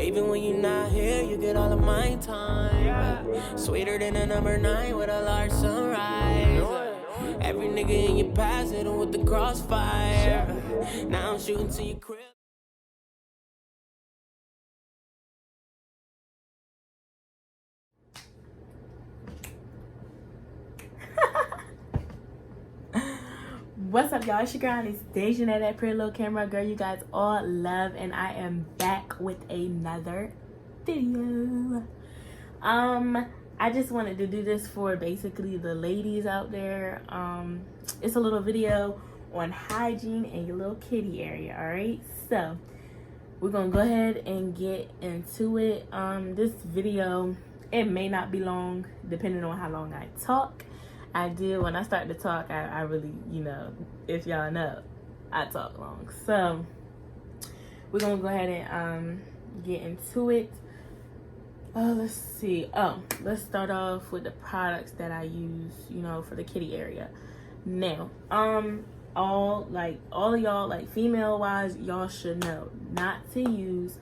Even when you're not here, you get all of my time. Sweeter than a number 9 with a large sunrise. Every nigga in your past hit him with the crossfire. Now I'm shooting to your crib. What's up, y'all? It's your girl, it's Deja, that pretty little camera girl you guys all love, and I am back with another video. I just wanted to do this for basically the ladies out there. It's a little video on hygiene in your little kitty area. All right, so we're gonna go ahead and get into it. This video, it may not be long depending on how long I talk. I did, when I start to talk, I really, you know, if y'all know, I talk long. So we're gonna go ahead and get into it. Let's see. Let's start off with the products that I use, you know, for the kitty area. Now, all of y'all, like female wise, y'all should know not to use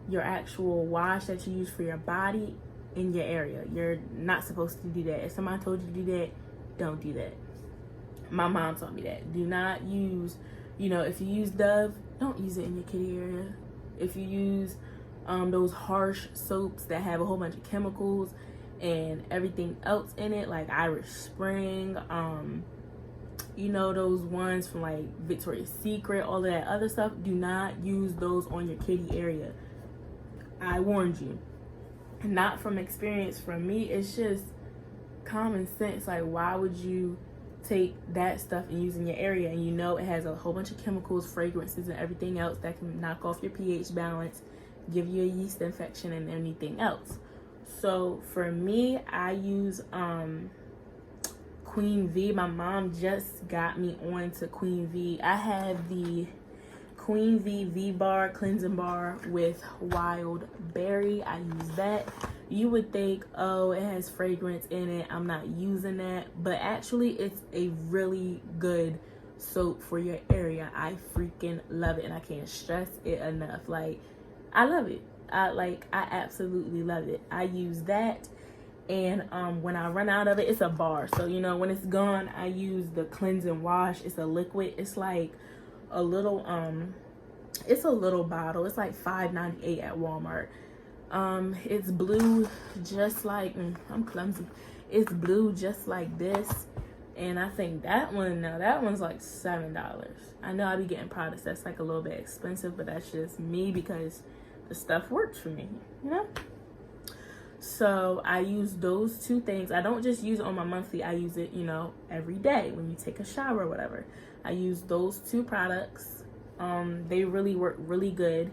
your actual wash that you use for your body in your area. You're not supposed to do that. If somebody told you to do that, don't do that. My mom taught me that. Do not use, you know, if you use Dove, don't use it in your kitty area. If you use those harsh soaps that have a whole bunch of chemicals and everything else in it, like Irish Spring, you know, those ones from like Victoria's Secret, all of that other stuff, do not use those on your kitty area. I warned you. Not from experience from me, it's just common sense. Like, why would you take that stuff and use in your area, and you know it has a whole bunch of chemicals, fragrances, and everything else that can knock off your pH balance, give you a yeast infection, and anything else. So for me, I use Queen V. My mom just got me on to Queen V. I have the Queen V V-Bar cleansing bar with wild berry. I use that. You would think, oh, it has fragrance in it, I'm not using that, but actually it's a really good soap for your area. I freaking love it, and I can't stress it enough. Like, I love it. I absolutely love it. I use that, and when I run out of it, it's a bar, so you know, when it's gone, I use the cleansing wash. It's a liquid. It's like a little it's a little bottle. It's like $5.98 at Walmart. It's blue, just like I'm clumsy. It's blue just like this, and I think that one's like $7. I know I be getting products that's like a little bit expensive, but that's just me because the stuff works for me, you know. So I use those two things. I don't just use it on my monthly. I use it, you know, every day when you take a shower or whatever. I use those two products. They really work really good.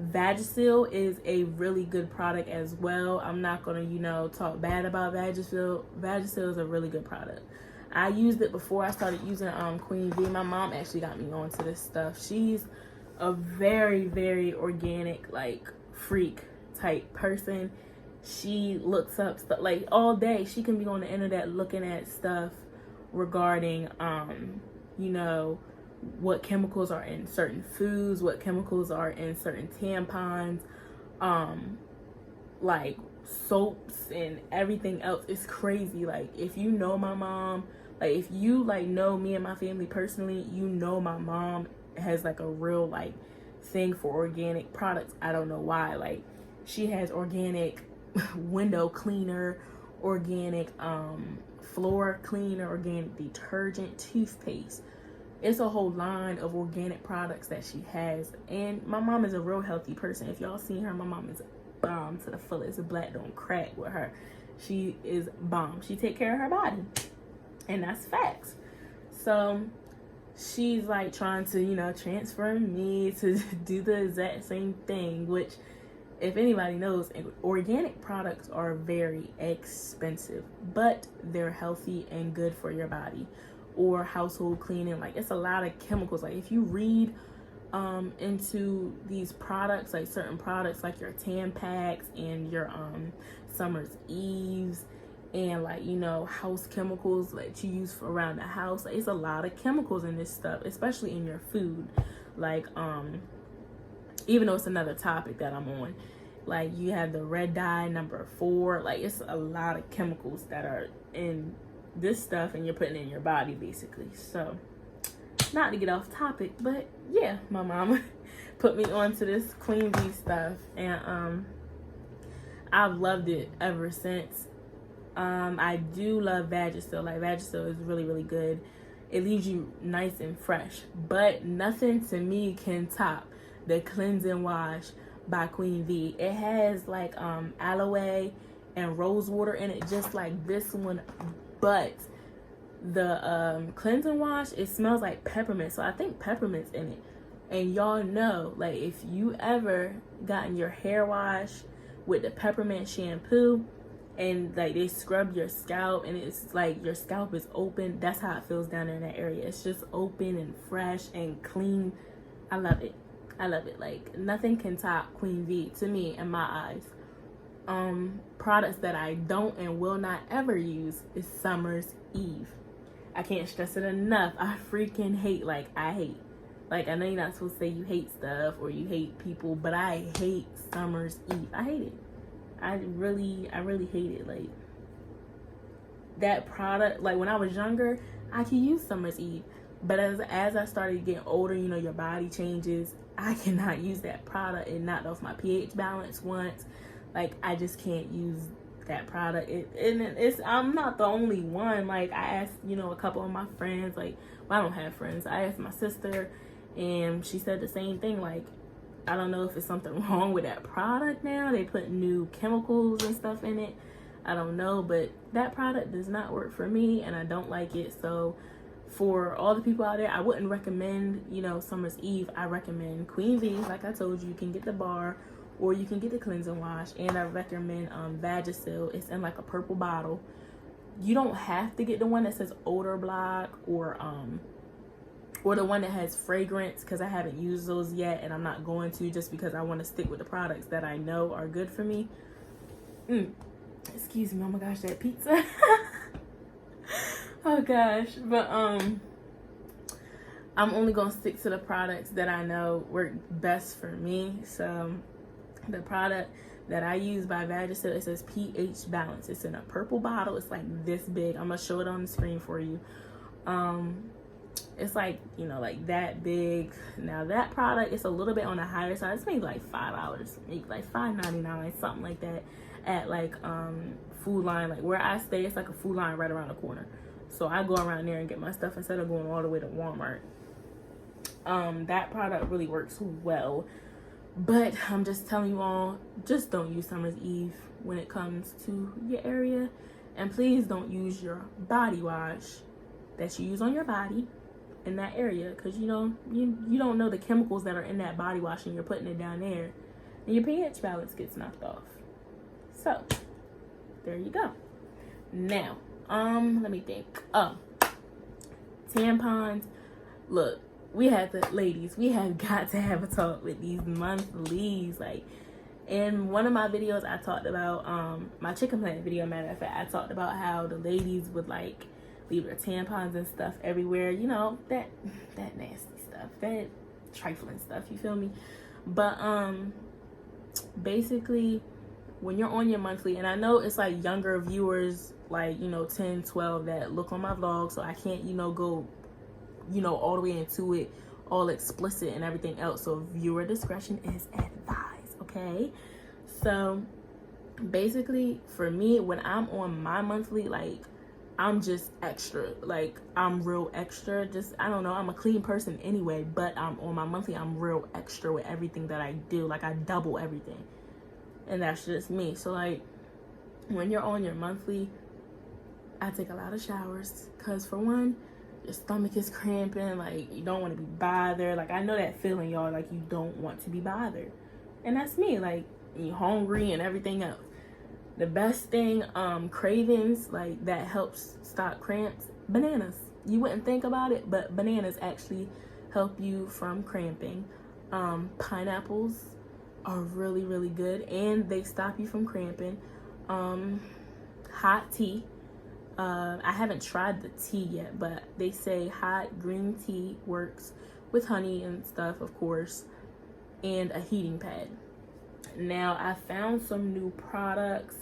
Vagisil is a really good product as well. I'm not gonna, you know, talk bad about Vagisil. Vagisil is a really good product. I used it before I started using Queen V. My mom actually got me onto this stuff. She's a very, very organic, like, freak type person. She looks up stuff like all day. She can be on the internet looking at stuff regarding you know, what chemicals are in certain foods, what chemicals are in certain tampons, like soaps and everything else. It's crazy. Like, if you know my mom, like if you like know me and my family personally, you know my mom has like a real like thing for organic products. I don't know why. Like, she has organic window cleaner, organic floor cleaner, organic detergent, toothpaste. It's a whole line of organic products that she has. And my mom is a real healthy person. If y'all seen her, my mom is bomb to the fullest. Black don't crack with her. She is bomb. She take care of her body, and that's facts. So she's like trying to, you know, transfer me to do the exact same thing, which, if anybody knows, organic products are very expensive, but they're healthy and good for your body. Or household cleaning, like, it's a lot of chemicals. Like, if you read into these products, like certain products like your Tampax and your Summer's Eves, and like, you know, house chemicals that you use for around the house, like, it's a lot of chemicals in this stuff, especially in your food. Like, even though it's another topic that I'm on, Like, you have the red dye number 4. Like, it's a lot of chemicals that are in this stuff, and you're putting it in your body, basically. So, not to get off topic, but yeah, my mama put me onto this Queen Bee stuff, and I've loved it ever since. I do love Vagisil. Like, Vagisil is really, really good. It leaves you nice and fresh, but nothing to me can top the cleansing wash by Queen V. It has like aloe and rose water in it, just like this one, but the cleansing wash, it smells like peppermint, so I think peppermint's in it. And y'all know, like, if you ever gotten your hair wash with the peppermint shampoo and like they scrub your scalp and it's like your scalp is open, that's how it feels down there in that area. It's just open and fresh and clean. I love it. I love it. Like, nothing can top Queen V to me in my eyes. Products that I don't and will not ever use is Summer's Eve. I can't stress it enough. I freaking hate, like, I hate. Like, I know you're not supposed to say you hate stuff or you hate people, but I hate Summer's Eve. I hate it. I really hate it. Like, that product, like, when I was younger, I could use Summer's Eve. But as I started getting older, you know, your body changes. I cannot use that product. It knocked off my pH balance once. Like, I just can't use that product. I'm not the only one. Like, I asked, you know, a couple of my friends. Like, well, I don't have friends. I asked my sister, and she said the same thing. Like, I don't know if it's something wrong with that product now. They put new chemicals and stuff in it. I don't know, but that product does not work for me, and I don't like it. So for all the people out there, I wouldn't recommend, you know, Summer's Eve. I recommend Queen V. Like I told you, you can get the bar or you can get the cleansing wash, and I recommend Vagisil. It's in like a purple bottle. You don't have to get the one that says odor block or the one that has fragrance, because I haven't used those yet, and I'm not going to, just because I want to stick with the products that I know are good for me. Excuse me. Oh my gosh, that pizza. Oh gosh. But I'm only gonna stick to the products that I know work best for me. So the product that I use by Vagisil, it says pH balance. It's in a purple bottle. It's like this big. I'm gonna show it on the screen for you. It's like, you know, like that big. Now that product is a little bit on the higher side. It's maybe like $5, maybe like $5.99, something like that, at like Food Line. Like where I stay, it's like a Food Line right around the corner. So I go around there and get my stuff instead of going all the way to Walmart. That product really works well. But I'm just telling you all, just don't use Summer's Eve when it comes to your area. And please don't use your body wash that you use on your body in that area. Because, you know, you don't know the chemicals that are in that body wash, and you're putting it down there. And your pH balance gets knocked off. So, there you go. Now, let me think. Tampons. Look, we have got to have a talk with these monthlies. Like, in one of my videos, I talked about my chicken plant video. Matter of fact, I talked about how the ladies would like leave their tampons and stuff everywhere. You know, that nasty stuff, that trifling stuff. You feel me? But basically, when you're on your monthly, and I know it's like younger viewers, like, you know, 10, 12 that look on my vlog, so I can't, you know, go, you know, all the way into it, all explicit and everything else. So viewer discretion is advised, okay? So basically, for me, when I'm on my monthly, like, I'm just extra. Like, I'm real extra. Just, I don't know, I'm a clean person anyway, but I'm on my monthly, I'm real extra with everything that I do. Like, I double everything. And that's just me. So, like, when you're on your monthly, I take a lot of showers. Because, for one, your stomach is cramping. Like, you don't want to be bothered. Like, I know that feeling, y'all. Like, you don't want to be bothered. And that's me. Like, you're hungry and everything else. The best thing, cravings, like, that helps stop cramps, bananas. You wouldn't think about it, but bananas actually help you from cramping. Pineapples are really, really good, and they stop you from cramping. Hot tea. I haven't tried the tea yet, but they say hot green tea works with honey and stuff, of course, and a heating pad. Now, I found some new products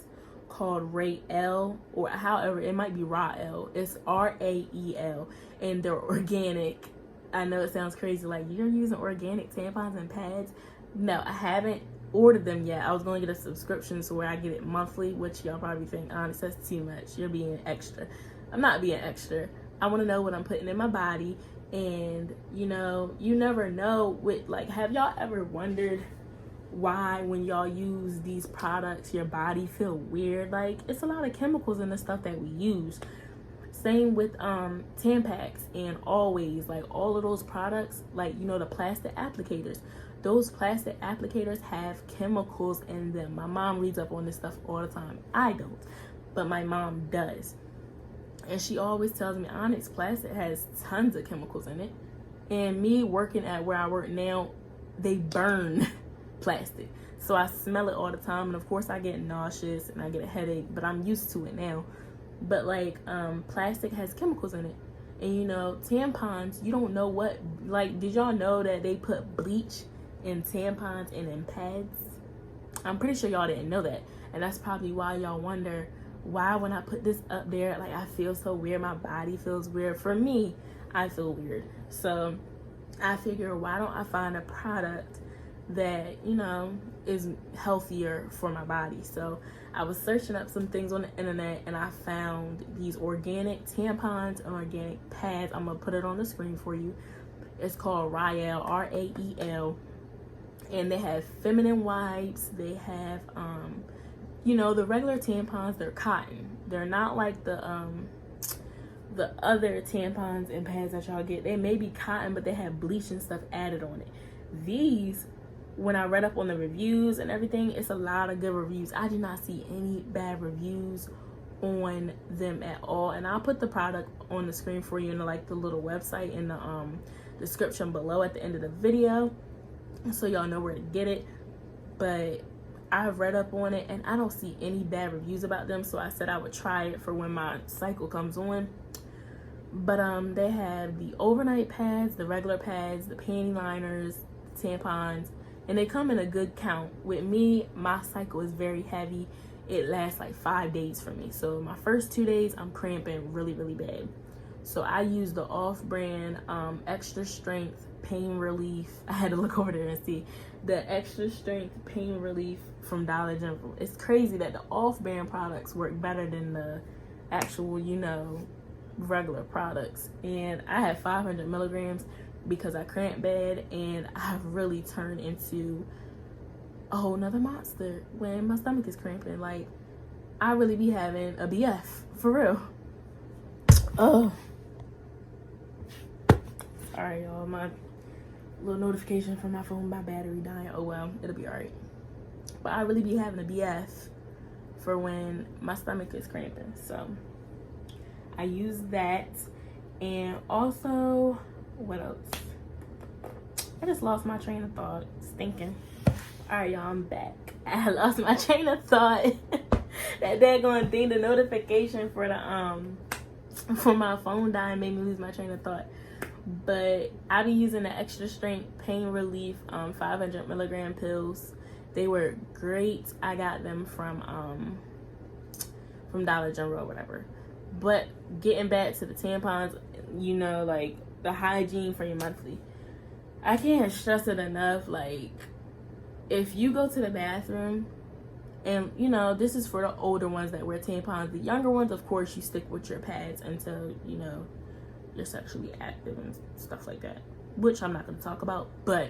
called Rael, or however, it might be Rael. It's Rael, and they're organic. I know it sounds crazy, like, you're using organic tampons and pads. No, I haven't ordered them yet. I was going to get a subscription so where I get it monthly, which y'all probably think, honest, that's too much. You're being extra. I'm not being extra. I want to know what I'm putting in my body. And, you know, you never know with, like, have y'all ever wondered why when y'all use these products your body feel weird? Like, it's a lot of chemicals in the stuff that we use. Same with Tampax and Always, like all of those products, like, you know, the plastic applicators. Those plastic applicators have chemicals in them. My mom reads up on this stuff all the time. I don't, but my mom does. And she always tells me, Onyx, plastic has tons of chemicals in it. And me working at where I work now, they burn plastic. So I smell it all the time. And of course I get nauseous and I get a headache, but I'm used to it now. But like, plastic has chemicals in it. And you know, tampons, you don't know what, like, did y'all know that they put bleach in tampons and in pads? I'm pretty sure y'all didn't know that. And that's probably why y'all wonder why when I put this up there, like, I feel so weird. My body feels weird. For me, I feel weird. So I figure, why don't I find a product that, you know, is healthier for my body? So I was searching up some things on the internet and I found these organic tampons and organic pads. I'm gonna put it on the screen for you. It's called Rael, Rael, and they have feminine wipes. They have you know, the regular tampons, they're cotton. They're not like the other tampons and pads that y'all get. They may be cotton, but they have bleach and stuff added on it. These, when I read up on the reviews and everything, it's a lot of good reviews. I did not see any bad reviews on them at all. And I'll put the product on the screen for you in like the little website in the description below at the end of the video, so y'all know where to get it. But I've read up on it and I don't see any bad reviews about them, so I said I would try it for when my cycle comes on. But they have the overnight pads, the regular pads, the panty liners, tampons, and they come in a good count. With me, my cycle is very heavy. It lasts like 5 days for me. So my first 2 days, I'm cramping really, really bad. So I use the off-brand extra strength pain relief. I had to look over there and see the extra strength pain relief from Dollar General. It's crazy that the off-brand products work better than the actual, you know, regular products. And I have 500 milligrams because I cramp bad, and I've really turned into a whole nother monster when my stomach is cramping. Like, I really be having a BF for real. Oh, sorry y'all, my little notification from my phone, my battery dying. Oh well, it'll be all right. But I really be having a BF for when my stomach is cramping. So I use that. And also, what else? I just lost my train of thought. Stinking. All right, y'all, I'm back. I lost my train of thought. That daggone thing, the notification for the for my phone dying made me lose my train of thought. But I be using the extra strength pain relief 500 milligram pills. They were great. I got them from Dollar General or whatever. But getting back to the tampons, you know, like the Hygiene for your monthly, I can't stress it enough. Like, if you go to the bathroom, and you know, this is for the older ones that wear tampons. The younger ones, of course, you stick with your pads until, you know, you're sexually active and stuff like that, which I'm not going to talk about. But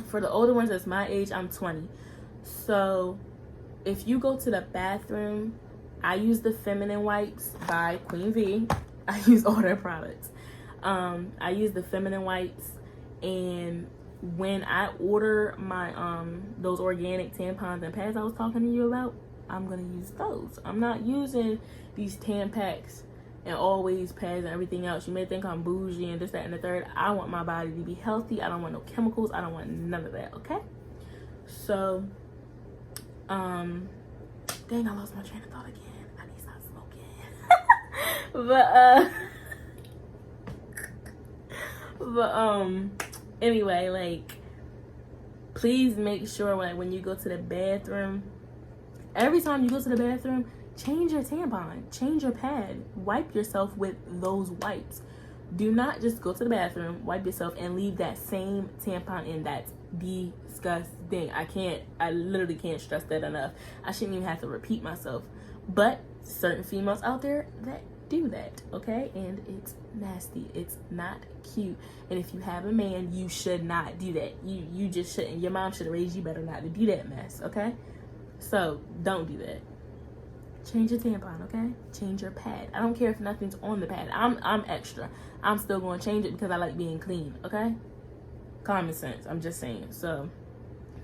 for the older ones, that's my age, I'm 20. So if you go to the bathroom, I use the feminine wipes by Queen V. I use all their products. I use the feminine wipes, and when I order my those organic tampons and pads I was talking to you about, I'm gonna use those. I'm not using these Tampax and Always pads and everything else. You may think I'm bougie and this, that, and the third. I want my body to be healthy. I don't want no chemicals. I don't want none of that, okay? So, dang, I lost my train of thought again. I need to stop smoking. But anyway, like, please make sure, like, when you go to the bathroom, every time you go to the bathroom, change your tampon, change your pad, wipe yourself with those wipes. Do not just go to the bathroom, wipe yourself, and leave that same tampon in. That's disgusting. I literally can't stress that enough. I shouldn't even have to repeat myself. But certain females out there that do that, okay? And it's nasty. It's not cute. And if you have a man, you should not do that. You just shouldn't. Your mom should have raised you better not to do that mess, okay? So don't do that. Change your tampon, okay? Change your pad. I don't care if nothing's on the pad. I'm extra. I'm still going to change it because I like being clean, okay? Common sense. I'm just saying. So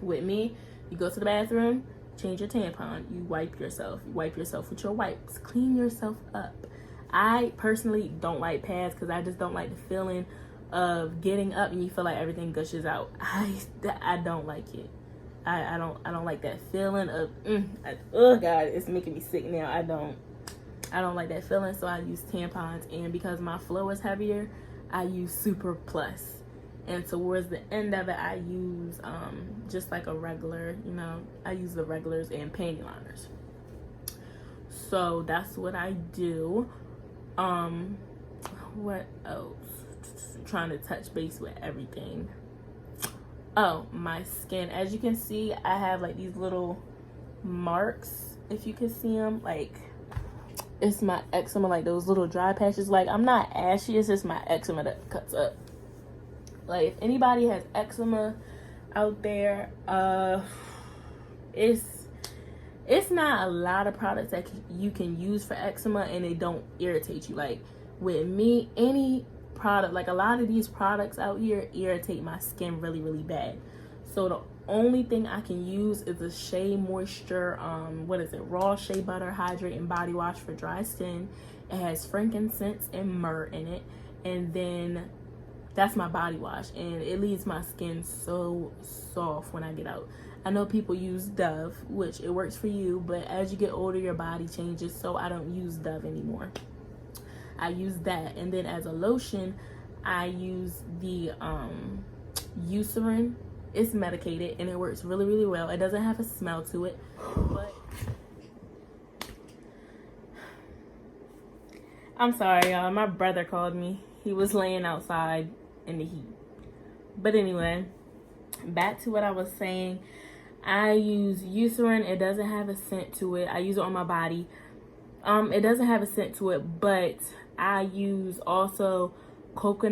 with me, you go to the bathroom, change your tampon. You wipe yourself. You wipe yourself with your wipes. Clean yourself up. I personally don't like pads because I just don't like the feeling of getting up and you feel like everything gushes out. I don't like it. I don't like that feeling of oh god, it's making me sick now. I don't like that feeling, so I use tampons, and because my flow is heavier, I use Super Plus. And towards the end of it, I use just like a regular, I use the regulars and panty liners. So that's what I do. What else? Trying to touch base with everything. Oh, my skin. As you can see, I have like these little marks, if you can see them. Like, it's my eczema, like those little dry patches. Like, I'm not ashy, it's just my eczema that cuts up. Like, if anybody has eczema out there, it's not a lot of products that you can use for eczema and they don't irritate you. Like, with me, any product, like a lot of these products out here irritate my skin really, really bad. So the only thing I can use is a Shea Moisture, raw shea butter hydrating body wash for dry skin. It has frankincense and myrrh in it, and then that's my body wash, and it leaves my skin so soft when I get out. I know people use Dove, which it works for you, but as you get older, your body changes, so I don't use Dove anymore. I use that, and then as a lotion, I use the Eucerin. It's medicated, and it works really, really well. It doesn't have a smell to it, but I'm sorry, y'all. My brother called me. He was laying outside in the heat. But anyway, back to what I was saying. I use Eucerin. It doesn't have a scent to it. I use it on my body. It doesn't have a scent to it, but I use also cocoa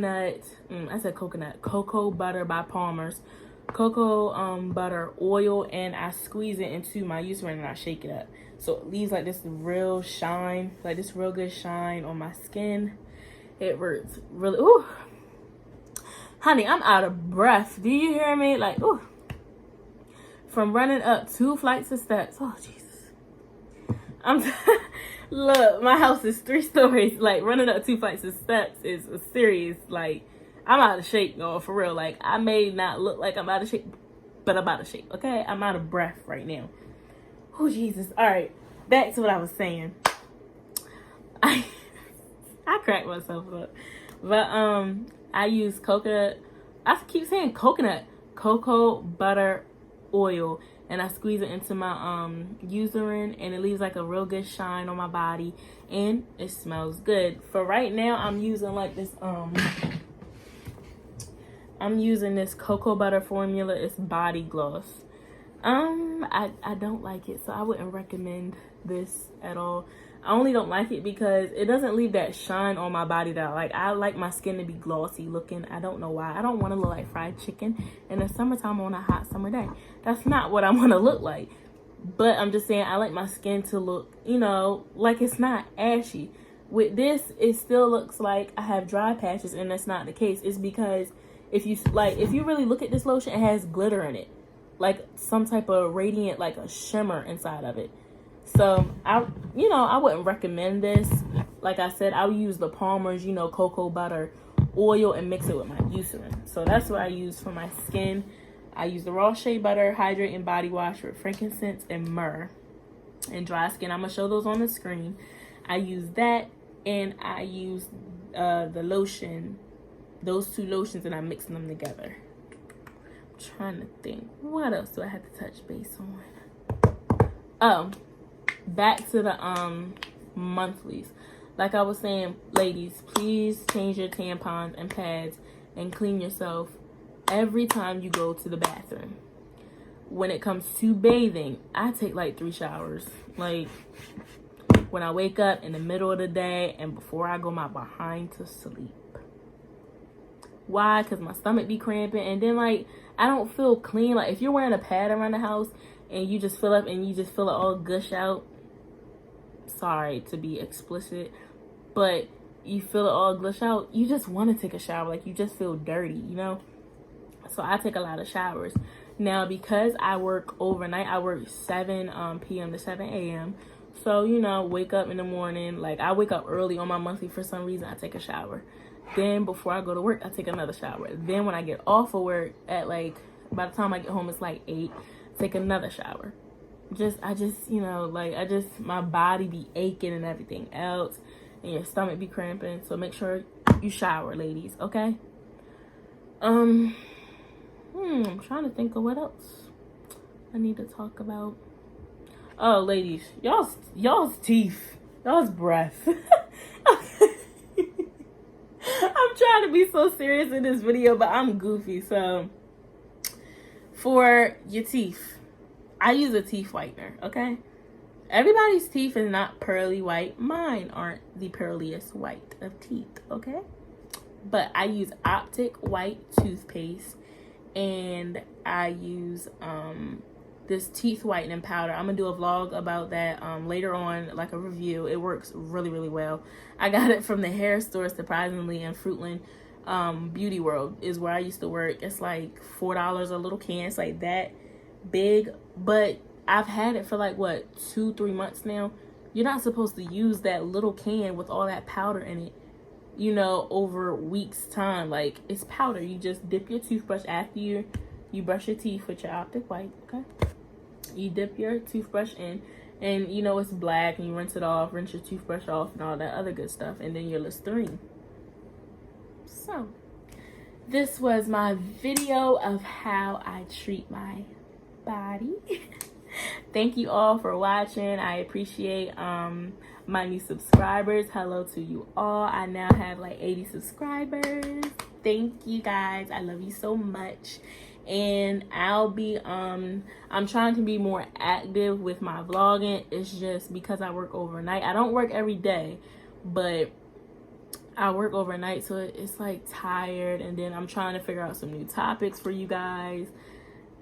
butter by Palmer's, cocoa butter oil, and I squeeze it into my Eucerin and I shake it up. So it leaves like this real shine, like this real good shine on my skin. It works really, ooh. Honey, I'm out of breath. Do you hear me? Like, ooh. From running up 2 flights of steps. Oh, Jesus. Look, my house is 3 stories. Like, running up 2 flights of steps is a serious, like, I'm out of shape, y'all, for real. Like, I may not look like I'm out of shape, but I'm out of shape, okay? I'm out of breath right now. Oh, Jesus. All right, back to what I was saying. I cracked myself up. But, I use coconut, I keep saying coconut, cocoa butter oil, and I squeeze it into my Eucerin, and it leaves like a real good shine on my body, and it smells good. For right now, I'm using like this I'm using this cocoa butter formula. It's body gloss. I don't like it, so I wouldn't recommend this at all. I only don't like it because it doesn't leave that shine on my body that I like. I like my skin to be glossy looking. I don't know why. I don't want to look like fried chicken in the summertime on a hot summer day. That's not what I want to look like. But I'm just saying I like my skin to look, like it's not ashy. With this, it still looks like I have dry patches, and that's not the case. It's because if you really look at this lotion, it has glitter in it. Like some type of radiant, like a shimmer inside of it. So I wouldn't recommend this. Like I said, I'll use the Palmer's, cocoa butter oil and mix it with my Eucerin. So that's what I use for my skin. I use the raw shea butter hydrating body wash with frankincense and myrrh. And dry skin, I'm gonna show those on the screen. I use that, and I use the lotion, those 2 lotions, and I mix them together. trying to think, what else do I have to touch base on? Oh, back to the monthlies. Like I was saying, ladies, please change your tampons and pads and clean yourself every time you go to the bathroom. When it comes to bathing, I take like 3 showers. Like when I wake up in the middle of the day and before I go my behind to sleep. Why? Because my stomach be cramping, and then like I don't feel clean. Like if you're wearing a pad around the house and you just fill up and you just feel it all gush out, sorry to be explicit, but you feel it all gush out, you just want to take a shower. Like you just feel dirty, you know? So I take a lot of showers. Now, because I work overnight, I work 7 p.m. to 7 a.m. So, you know, wake up in the morning. Like, I wake up early on my monthly for some reason. I take a shower. Then, before I go to work, I take another shower. Then, when I get off of work at, like, by the time I get home, it's like 8. Take another shower. My body be aching and everything else. And your stomach be cramping. So, make sure you shower, ladies, okay? I'm trying to think of what else I need to talk about. Oh, ladies, y'all's teeth, y'all's breath. I'm trying to be so serious in this video, but I'm goofy. So, for your teeth, I use a teeth whitener, okay? Everybody's teeth is not pearly white. Mine aren't the pearliest white of teeth, okay? But I use Optic White toothpaste. And I use this teeth whitening powder. I'm gonna do a vlog about that later on, like a review. It works really, really well. I got it from the hair store, surprisingly, in Fruitland. Beauty World is where I used to work. It's like $4 a little can. It's like that big, but I've had it for like what, 2-3 months now. You're not supposed to use that little can with all that powder in it, you know, over weeks time. Like, it's powder. You just dip your toothbrush after you brush your teeth with your Optic White, okay? You dip your toothbrush in, and you know it's black, and you rinse it off, rinse your toothbrush off, and all that other good stuff, and then your Listerine. So, this was my video of how I treat my body. Thank you all for watching. I appreciate my new subscribers. Hello to you all. I now have like 80 subscribers. Thank you guys. I love you so much. And I'll be I'm trying to be more active with my vlogging. It's just because I work overnight. I don't work every day, but I work overnight, so it's like tired. And then I'm trying to figure out some new topics for you guys.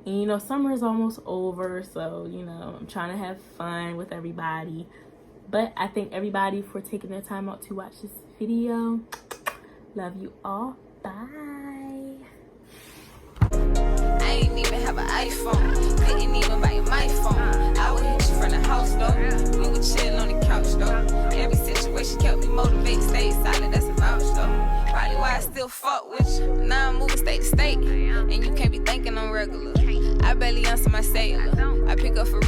And you know, summer is almost over, so you know, I'm trying to have fun with everybody. But I thank everybody for taking their time out to watch this video. Love you all. Bye. I ain't even have an iPhone. Couldn't even buy my phone. I would hit you from the house, though. We would chill on the couch, though. Every situation kept me motivated. Stayed solid, that's a vouch, though. Probably why I still fuck with you. Now I'm moving state to state. And you can't be thinking I'm regular. I barely answer my cellular. I pick up for